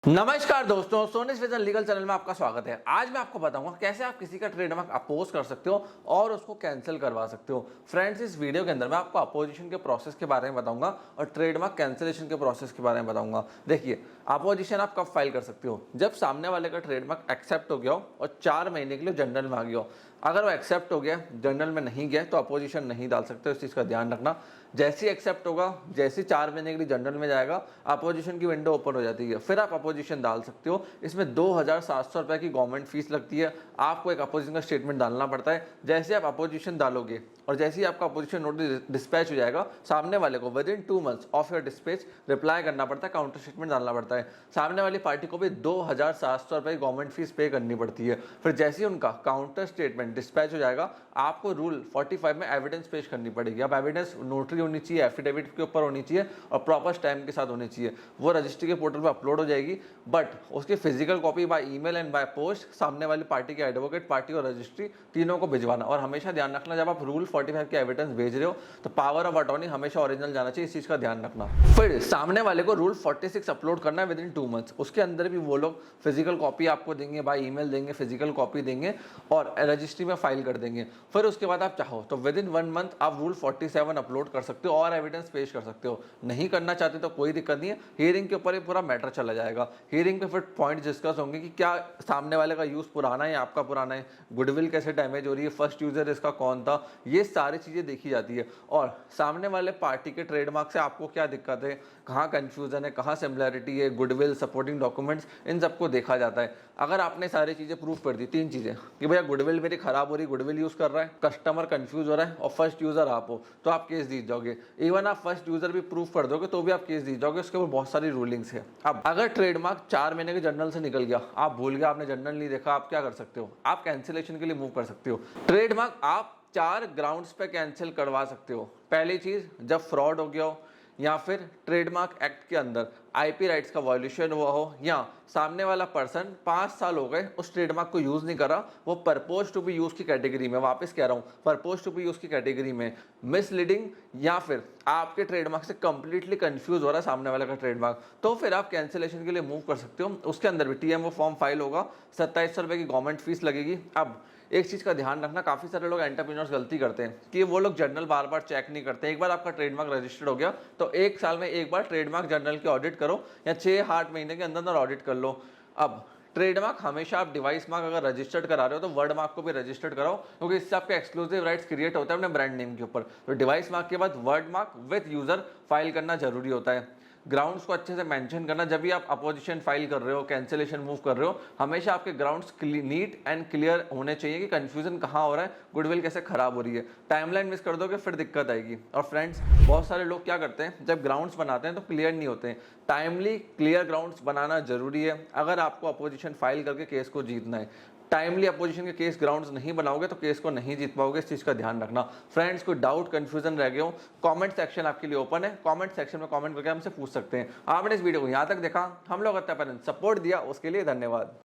नमस्कार दोस्तों, Sonis vision legal channel में आपका स्वागत है। आज मैं आपको बताऊंगा कैसे आप किसी का ट्रेडमार्क अपोज कर सकते हो और उसको कैंसिल करवा सकते हो। फ्रेंड्स, इस वीडियो के अंदर मैं आपको अपोजिशन के प्रोसेस के बारे में बताऊंगा और ट्रेडमार्क कैंसिलेशन के प्रोसेस के बारे में बताऊंगा। देखिए, अपोजिशन आप कब फाइल कर सकते हो? जब सामने वाले का ट्रेडमार्क एक्सेप्ट हो गया हो और 4 महीने के लिए जनरल में आ गया हो। अगर वो एक्सेप्ट हो गया, जनरल में नहीं गया, तो अपोजिशन नहीं डाल सकते। इस चीज़ का ध्यान रखना। जैसे ही एक्सेप्ट होगा, जैसे 4 महीने के लिए जनरल में जाएगा, अपोजिशन की विंडो ओपन हो जाती है, फिर आप अपोजिशन डाल सकते हो। इसमें 2700 रुपये की गवर्नमेंट फीस लगती है। आपको एक अपोजिशन का स्टेटमेंट डालना पड़ता है। जैसे आप अपोजिशन डालोगे और जैसे ही आपका अपोजिशन नोटिस डिस्पैच हो जाएगा, सामने वाले को with in 2 months of your dispatch reply करना पड़ता है, काउंटर स्टेटमेंट डालना पड़ता है। सामने वाली पार्टी को भी 2700 रुपये की गवर्नमेंट फीस पे करनी पड़ती है। फिर जैसे ही उनका काउंटर स्टेटमेंट डिस्पैच हो जाएगा, आपको रूल 45 में एविडेंस पेश करनी पड़ेगी। अब एविडेंस नोटरी होनी चाहिए, एफिडेविट के ऊपर होनी चाहिए और प्रॉपर स्टैम्प के साथ होनी चाहिए। वो रजिस्ट्री के पोर्टल पर अपलोड हो जाएगी, बट उसकी physical copy by email and by post सामने वाली पार्टी के एडवोकेट, पार्टी और रजिस्ट्री तीनों को भिजवाना। और हमेशा ध्यान रखना, जब आप रूल 45 के एविडेंस भेज रहे हो तो पावर ऑफ अटॉर्नी हमेशा ओरिजिनल जाना चाहिए। इस चीज का ध्यान रखना। फिर सामने वाले को रूल 46 अपलोड करना है विद इन 2 मंथ्स। उसके अंदर भी वो लोग फिजिकल कॉपी आपको देंगे, बाय ईमेल देंगे, फिजिकल कॉपी देंगे और रजिस्ट्री में फाइल कर देंगे। फिर उसके बाद आप चाहो तो विद इन 1 मंथ आप रूल 47 अपलोड कर सकते हो और एविडेंस पेश कर सकते हो। नहीं करना चाहते तो कोई दिक्कत नहीं है, हियरिंग के ऊपर ये पूरा मैटर चला जाएगा। हियरिंग पे फिर पॉइंट डिस्कस होंगे कि क्या सामने वाले का यूज पुराना है या आपका पुराना है, गुडविल कैसे डैमेज हो रही है, फर्स्ट यूजर इसका कौन था, ये सारी चीजें देखी जाती है। और सामने वाले पार्टी के ट्रेडमार्क से आपको क्या दिक्कत है, कहाँ कंफ्यूजन है, कहाँ सिमिलरिटी है, गुडविल, सपोर्टिंग डॉक्यूमेंट्स, इन सबको देखा जाता है। अगर आपने सारी चीजें प्रूफ कर दी, 3 चीजें कि भैया गुडविल मेरी खराब हो रही, गुडविल यूज कर रहा है, कस्टमर कंफ्यूज हो रहा है और फर्स्ट यूजर आप हो, तो आप केस जीत जाओगे। इवन आप फर्स्ट यूजर भी प्रूफ कर दोगे तो भी आप केस जीत जाओगे। उसके ऊपर बहुत सारी रूलिंग्स है। अब अगर ट्रेडमार्क 4 महीने के जर्नल से निकल गया, आप भूल गए, आपने जर्नल नहीं देखा, आप क्या कर सकते हो? आप कैंसिलेशन के लिए मूव कर सकते हो। ट्रेडमार्क आप 4 ग्राउंड्स पे कैंसिल करवा सकते हो। पहली चीज, जब फ्रॉड हो गया हो या फिर ट्रेडमार्क एक्ट के अंदर आईपी राइट्स का वायलेशन हुआ हो या सामने वाला पर्सन 5 साल हो गए उस ट्रेडमार्क को यूज नहीं करा, वो परपोज टू बी यूज की कैटेगरी में, वापस कह रहा हूं, परपोज टू बी यूज की कैटेगरी में, मिसलीडिंग या फिर आपके ट्रेडमार्क से कंप्लीटली कंफ्यूज हो रहा है सामने वाले का ट्रेडमार्क, तो फिर आप कैंसिलेशन के लिए मूव कर सकते हो। उसके अंदर भी टीएमओ फॉर्म फाइल होगा, 2700 रुपये की गवर्नमेंट फीस लगेगी। अब एक चीज का ध्यान रखना, काफी सारे लोग एंटरप्रेन्योर्स गलती करते हैं कि वो लोग जर्नल बार बार चेक नहीं करते। एक बार आपका ट्रेडमार्क रजिस्टर्ड हो गया तो 1 साल में एक बार ट्रेडमार्क जर्नल की ऑडिट करो या 6-8 महीने के अंदर ऑडिट कर लो। अब ट्रेडमार्क हमेशा आप डिवाइस मार्क अगर रजिस्टर्ड करा रहे हो तो वर्ड मार्क को भी रजिस्टर्ड कराओ, क्योंकि इससे आपके एक्सक्लूसिव राइट्स क्रिएट होता है अपने ब्रांड नेम के ऊपर। तो डिवाइस मार्क के बाद word mark with user file करना जरूरी होता है। ग्राउंड्स को अच्छे से मेंशन करना, जब भी आप अपोजिशन फाइल कर रहे हो, कैंसिलेशन मूव कर रहे हो, हमेशा आपके ग्राउंड्स नीट एंड क्लियर होने चाहिए कि कंफ्यूजन कहाँ हो रहा है, गुडविल कैसे खराब हो रही है। टाइमलाइन मिस कर दोगे फिर दिक्कत आएगी। और फ्रेंड्स, बहुत सारे लोग क्या करते हैं, जब ग्राउंड्स बनाते हैं तो क्लियर नहीं होते हैं। टाइमली क्लियर ग्राउंड्स बनाना जरूरी है अगर आपको अपोजिशन फाइल करके केस को जीतना है। टाइमली अपोजिशन के केस ग्राउंड्स नहीं बनाओगे तो केस को नहीं जीत पाओगे। इस चीज का ध्यान रखना। फ्रेंड्स, कोई डाउट कंफ्यूजन रह गए हो, कमेंट सेक्शन आपके लिए ओपन है। कमेंट सेक्शन में कमेंट करके हमसे पूछ सकते हैं। आपने इस वीडियो को यहाँ तक देखा, हम लोग सपोर्ट दिया, उसके लिए धन्यवाद।